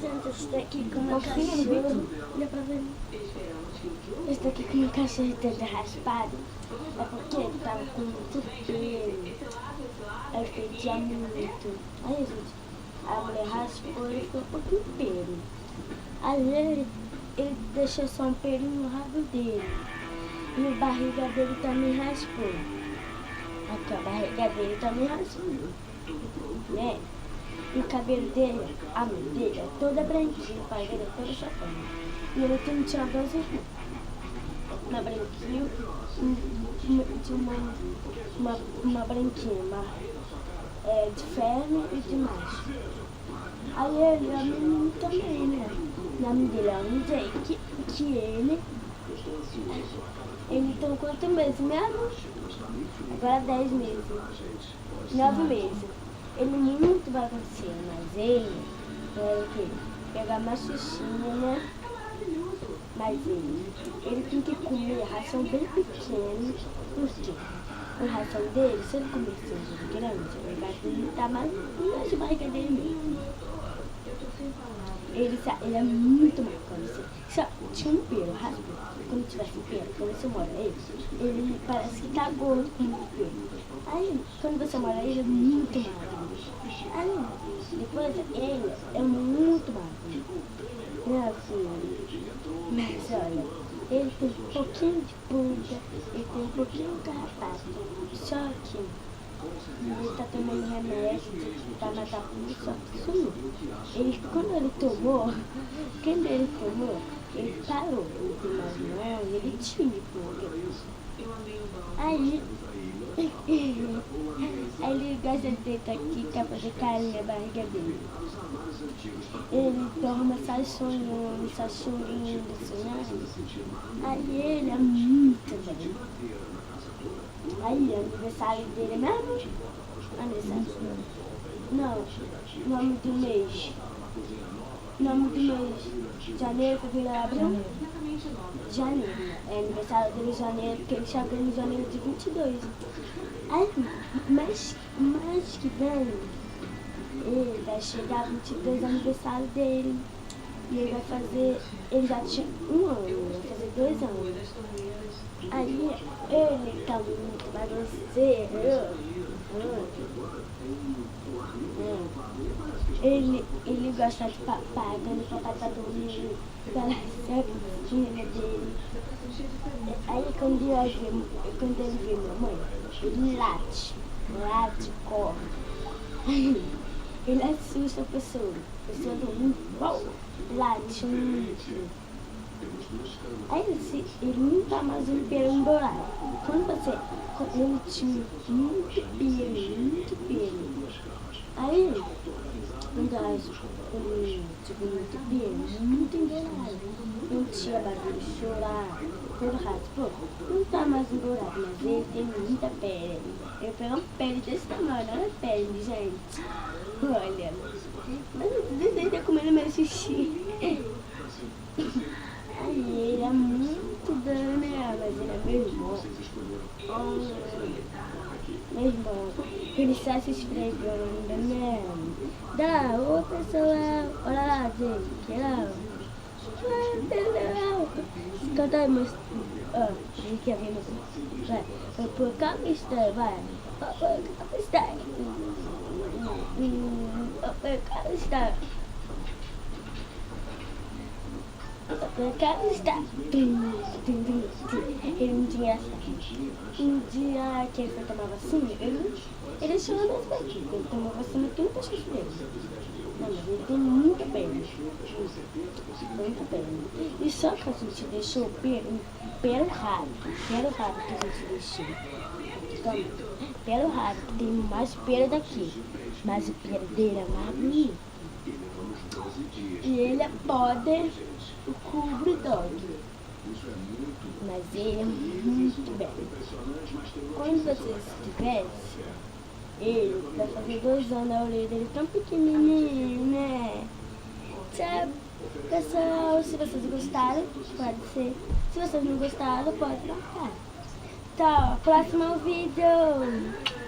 gente, esse daqui com uma cachorro. Olha pra ver. Esse daqui com uma cachorro todo raspado. É porque ele tava com muito pelo. Aí fedia muito. Aí, gente, a mulher raspou e ficou um pouquinho pelo. Aí ele deixou só um pelinho no rabo dele. E a barriga dele também raspou. Aqui, a barriga dele também raspou. Né? E o cabelo dele, a mão dele é toda branquinha, o pai dele é todo chapéu. E ele tinha 12 irmãos. Uma branquinha, uma branquinha, de fêmea e de macho. Aí ele, a menina também, né? O nome dele é um Jake, que ele tem quantos meses mesmo? Agora 10 meses. 9 meses. Ele é muito bagunceiro, mas ele o quê? Pegar uma xuxinha, né? Mas ele tem que comer ração bem pequena. Por quê? A ração dele, se ele comer seja grande, ele vai estar mais de barriga dele mesmo. Ele é muito marcante. Só tinha um pelo, raspou. Quando tivesse pelo, quando você molha ele parece que tá gordo com muito pelo. Aí, quando você molha ele é muito magro. Aí, depois ele é muito magro. Meu filho. Mas olha, ele tem um pouquinho de pulga, ele tem um pouquinho de carrapato. Só que ele tá tomando remédio pra matar pulga, só que sumiu. Quando ele tomou, ele parou. Ele tem mais mãos, ele tinha pulga. Aí ele gosta de deitar aqui pra fazer carinho na barriga dele. Ele dorme só sonhando, sonhando. Aí ele é muito bem. Aí o aniversário dele é mesmo? Aniversário? Não, nome do mês. Janeiro, fevereiro, abril? Janeiro. É aniversário dele em janeiro, porque ele chegou em janeiro de 22. Aí, mês que vem, ele vai chegar 22 aniversário dele. E ele já tinha 1 ano, vai fazer 2 anos. Aí, ele tá muito bagunceiro. Ele gosta de papai, quando o papai tá dormindo, ela recebe a filha dele. Aí quando ele vê minha mãe, ele late, corre. Ele assusta a pessoa dormindo, late muito. Aí ele não tá mais um pelo embolado. Ele tinha muito pelo. Aí, quando ela muito pelo, muito embolado. Não tinha barulho de chorar, todo raspou. Não tá mais embolado, mas ele tem muita pele. Ele pegou uma pele desse tamanho, olha a pele, gente. Olha. Mas ele tá comendo meu xixi. Aí ele é muito danado, mas ele é meu irmão. Meu irmão, ele está se esfregando, né? Ô pessoal, olha lá, gente, que lá. Canta aí, mas. Ele quer ver você. Vai, por cá que está, vai. Por cá que está. Por cá que está. Ele não tinha essa. Um dia que ele foi tomar vacina, ele chama das vacas. Ele tomou vacina que não tá cheio dele. Não, mas ele tem muita pele. Muita pele. E só que a gente deixou pelo raro que a gente deixou. Então, pelo raro, que tem mais pelo daqui. Mas o pelo dele é mais bonito. E ele pode o Cobra Dog. Mas ele é muito bem. Quando você estivesse, ele vai fazer 2 anos, a orelha dele tão pequenininho, né? Tchau, pessoal. Se vocês gostaram, pode ser. Se vocês não gostaram, pode marcar. Tchau, próximo vídeo.